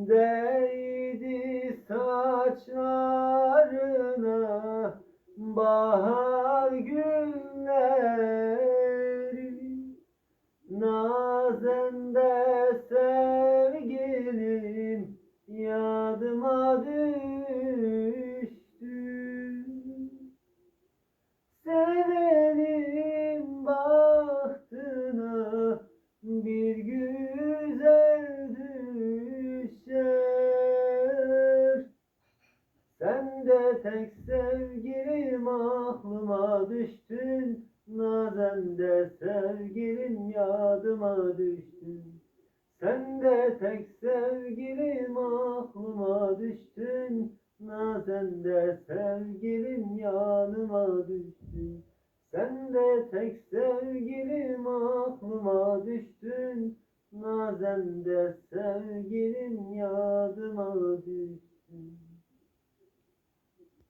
Değdi saçlarına bahar günleri, nazende sevgilim yadıma düştü. Sevenin bahtına bir güzel düşer. Sen de tek sevgilim aklıma düştün, nazende sevgilim yadıma düştün. Sen de tek sevgilim aklıma düştün,